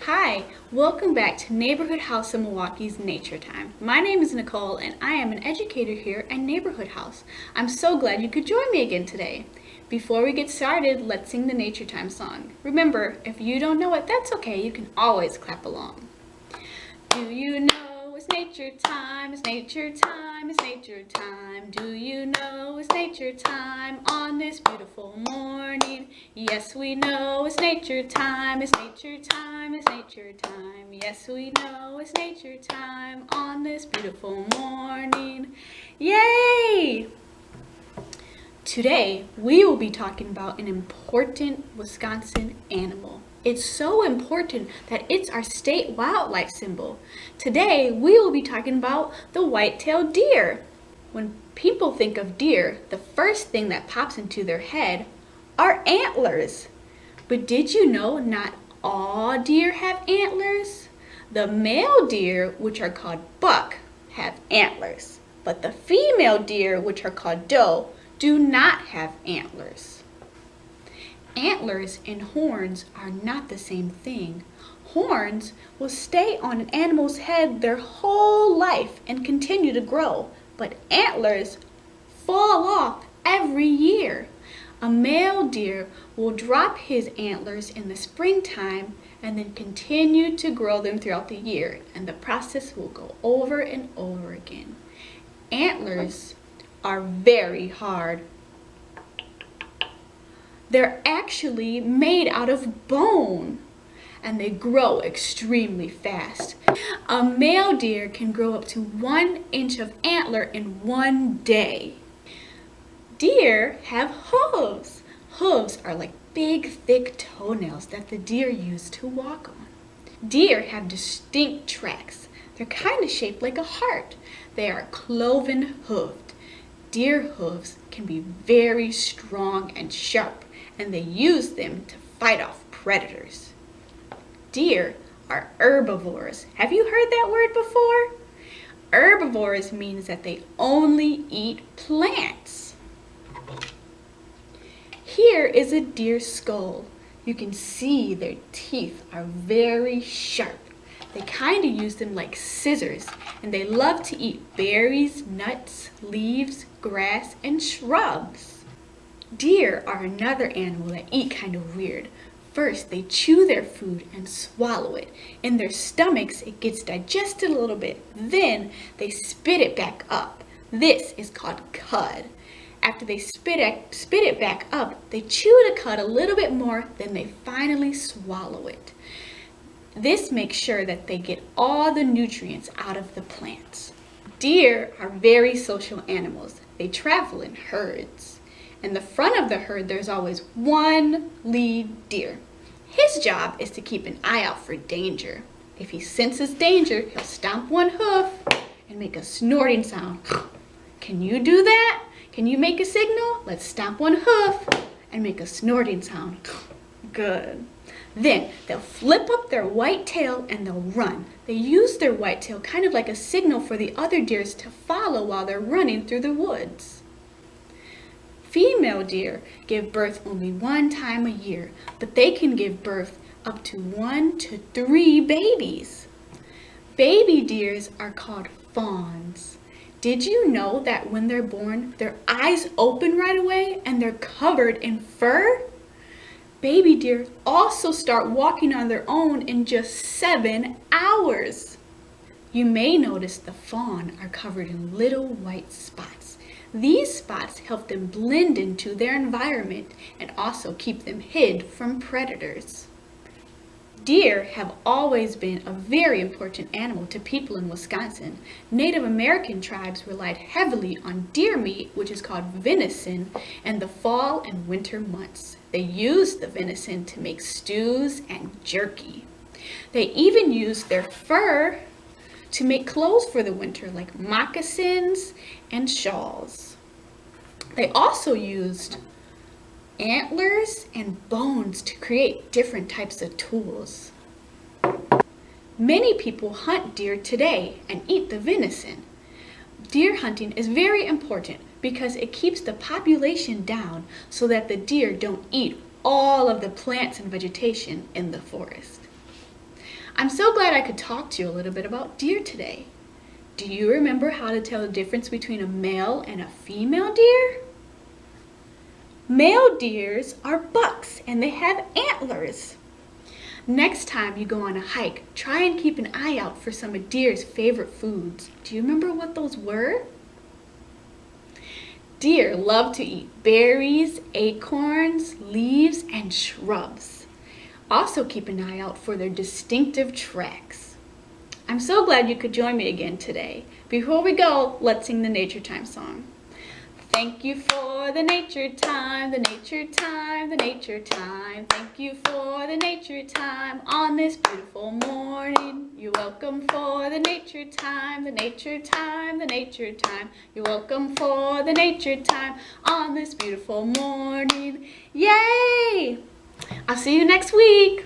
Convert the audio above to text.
Hi, welcome back to Neighborhood House in Milwaukee's Nature Time. My name is Nicole and I am an educator here at Neighborhood House. I'm so glad you could join me again today. Before we get started, let's sing the Nature Time song. Remember, if you don't know it, that's okay, you can always clap along. Do you know it's nature time, it's nature time, it's nature time. Do you know it's nature time on this beautiful morning? Yes, we know it's nature time, it's nature time, it's nature time. Yes, we know it's nature time on this beautiful morning. Yay! Today, we will be talking about an important Wisconsin animal. It's so important that it's our state wildlife symbol. Today, we will be talking about the white-tailed deer. When people think of deer, the first thing that pops into their head are antlers. But did you know not all deer have antlers? The male deer, which are called buck, have antlers. But the female deer, which are called doe, do not have antlers. Antlers and horns are not the same thing. Horns will stay on an animal's head their whole life and continue to grow, but antlers fall off every year. A male deer will drop his antlers in the springtime and then continue to grow them throughout the year, and the process will go over and over again. Antlers are very hard. They're actually made out of bone and they grow extremely fast. A male deer can grow up to 1 inch of antler in 1 day. Deer have hooves. Hooves are like big, thick toenails that the deer use to walk on. Deer have distinct tracks. They're kind of shaped like a heart. They are cloven hooved. Deer hooves can be very strong and sharp, and they use them to fight off predators. Deer are herbivores. Have you heard that word before? Herbivores means that they only eat plants. Here is a deer's skull. You can see their teeth are very sharp. They kind of use them like scissors, and they love to eat berries, nuts, leaves, grass, and shrubs. Deer are another animal that eat kind of weird. First, they chew their food and swallow it. In their stomachs, it gets digested a little bit. Then, they spit it back up. This is called cud. After they spit it back up, they chew the cud a little bit more, then they finally swallow it. This makes sure that they get all the nutrients out of the plants. Deer are very social animals. They travel in herds. In the front of the herd, there's always one lead deer. His job is to keep an eye out for danger. If he senses danger, he'll stomp one hoof and make a snorting sound. Can you do that? Can you make a signal? Let's stomp one hoof and make a snorting sound. Good. Then they'll flip up their white tail and they'll run. They use their white tail kind of like a signal for the other deers to follow while they're running through the woods. Female deer give birth only 1 time a year, but they can give birth up to 1 to 3 babies. Baby deers are called fawns. Did you know that when they're born, their eyes open right away and they're covered in fur? Baby deer also start walking on their own in just 7 hours. You may notice the fawn are covered in little white spots. These spots help them blend into their environment and also keep them hid from predators. Deer have always been a very important animal to people in Wisconsin. Native American tribes relied heavily on deer meat, which is called venison, in the fall and winter months. They used the venison to make stews and jerky. They even used their fur to make clothes for the winter, like moccasins and shawls. They also used antlers and bones to create different types of tools. Many people hunt deer today and eat the venison. Deer hunting is very important because it keeps the population down so that the deer don't eat all of the plants and vegetation in the forest. I'm so glad I could talk to you a little bit about deer today. Do you remember how to tell the difference between a male and a female deer? Male deers are bucks and they have antlers. Next time you go on a hike, try and keep an eye out for some of deer's favorite foods. Do you remember what those were? Deer love to eat berries, acorns, leaves, and shrubs. Also keep an eye out for their distinctive tracks. I'm so glad you could join me again today. Before we go, let's sing the Nature Time song. Thank you for the nature time, the nature time, the nature time. Thank you for the nature time on this beautiful morning. You're welcome for the nature time, the nature time, the nature time. You're welcome for the nature time on this beautiful morning. Yay! I'll see you next week.